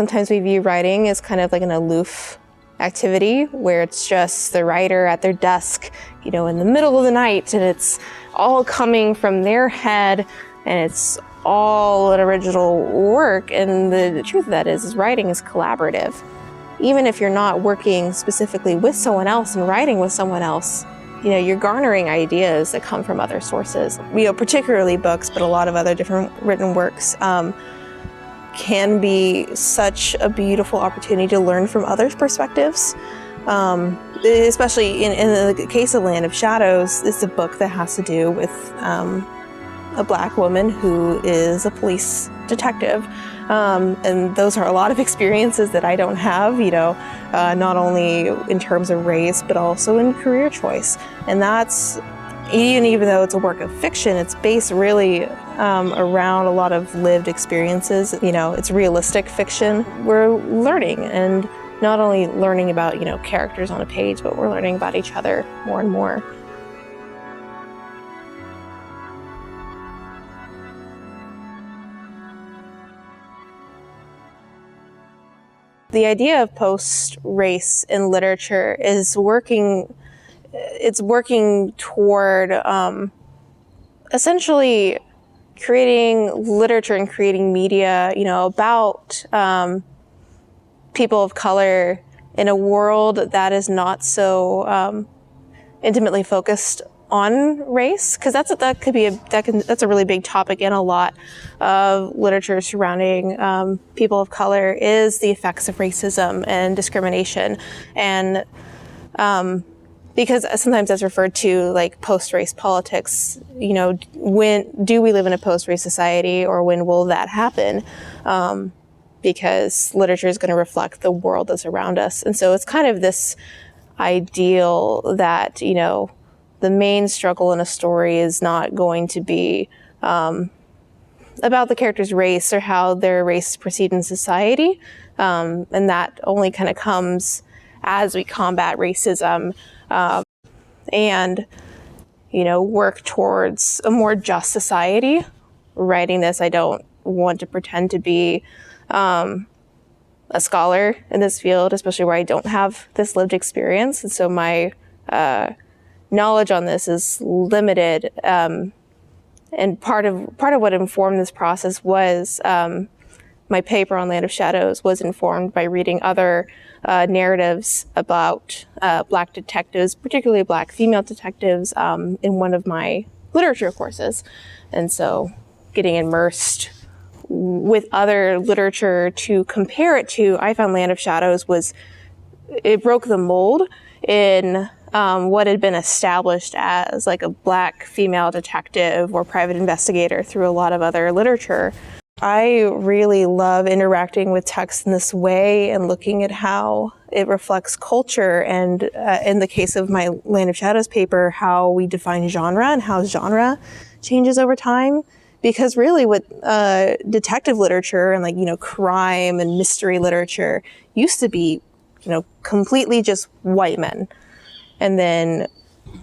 Sometimes we view writing as kind of like an aloof activity where it's just the writer at their desk, in the middle of the night, and it's all coming from their head and it's all an original work. And the truth of that is writing is collaborative. Even if you're not working specifically with someone else and writing with someone else, you're garnering ideas that come from other sources. Particularly books, but a lot of other different written works can be such a beautiful opportunity to learn from others' perspectives. Especially in the case of Land of Shadows, it's a book that has to do with a Black woman who is a police detective. And those are a lot of experiences that I don't have, not only in terms of race, but also in career choice. And that's, even though it's a work of fiction, it's based really around a lot of lived experiences. It's realistic fiction. We're learning, and not only learning about, characters on a page, but we're learning about each other more and more. The idea of post-race in literature is working toward essentially creating literature and creating media, about people of color in a world that is not so intimately focused on race, because that's a really big topic in a lot of literature surrounding people of color, is the effects of racism and discrimination. And because sometimes that's referred to like post-race politics, when do we live in a post-race society, or when will that happen? Because literature is going to reflect the world that's around us. And so it's kind of this ideal that, the main struggle in a story is not going to be about the character's race or how their race is perceived in society. And that only kind of comes as we combat racism and, work towards a more just society. Writing this, I don't want to pretend to be a scholar in this field, especially where I don't have this lived experience. And so my knowledge on this is limited. And part of what informed this process was my paper on Land of Shadows was informed by reading other narratives about Black detectives, particularly Black female detectives, in one of my literature courses. And so getting immersed with other literature to compare it to, I found Land of Shadows it broke the mold in what had been established as like a Black female detective or private investigator through a lot of other literature. I really love interacting with text in this way and looking at how it reflects culture, and in the case of my Land of Shadows paper, how we define genre and how genre changes over time. Because really what detective literature and crime and mystery literature used to be, completely just white men. And then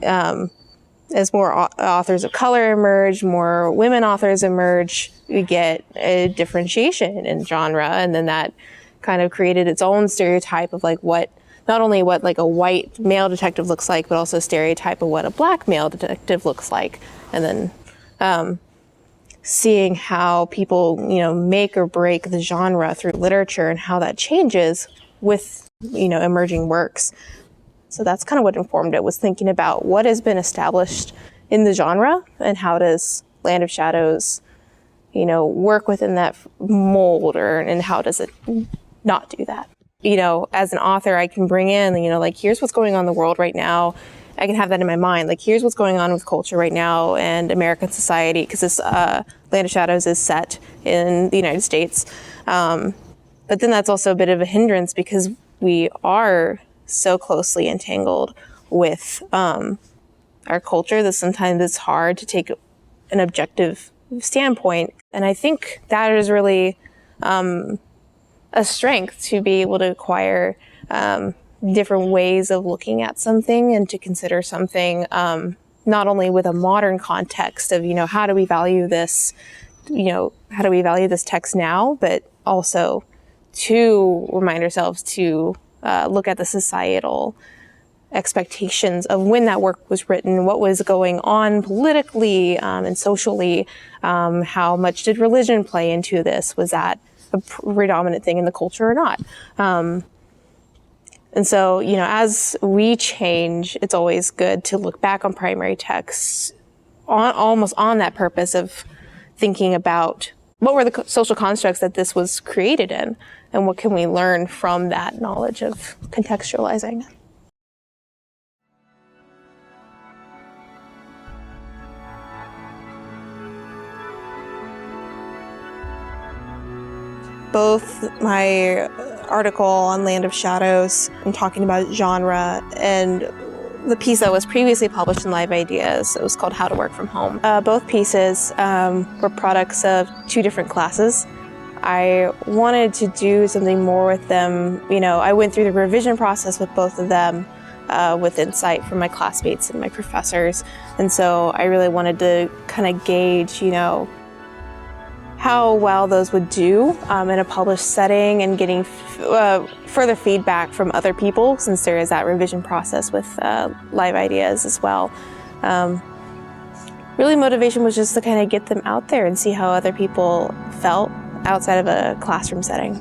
as more authors of color emerge, more women authors emerge, we get a differentiation in genre. And then that kind of created its own stereotype of not only what a white male detective looks like, but also a stereotype of what a Black male detective looks like. And then seeing how people, make or break the genre through literature and how that changes with, emerging works. So that's kind of what informed it, was thinking about what has been established in the genre and how does Land of Shadows, work within that mold, and how does it not do that? As an author, I can bring in, here's what's going on in the world right now. I can have that in my mind. Here's what's going on with culture right now and American society, because this Land of Shadows is set in the United States. But then that's also a bit of a hindrance because we are so closely entangled with our culture that sometimes it's hard to take an objective standpoint. And I think that is really a strength, to be able to acquire different ways of looking at something and to consider something not only with a modern context of, how do we value this, how do we value this text now, but also to remind ourselves to look at the societal expectations of when that work was written, what was going on politically and socially, how much did religion play into this? Was that a predominant thing in the culture or not? And so, as we change, it's always good to look back on primary texts almost on that purpose of thinking about what were the social constructs that this was created in, and what can we learn from that knowledge of contextualizing. Both my article on Land of Shadows and talking about genre, and the piece that was previously published in Live Ideas, it was called How to Work from Home. Both pieces were products of two different classes. I wanted to do something more with them. I went through the revision process with both of them with insight from my classmates and my professors. And so I really wanted to kind of gauge, how well those would do in a published setting, and getting further feedback from other people, since there is that revision process with Live Ideas as well. Really, motivation was just to kind of get them out there and see how other people felt outside of a classroom setting.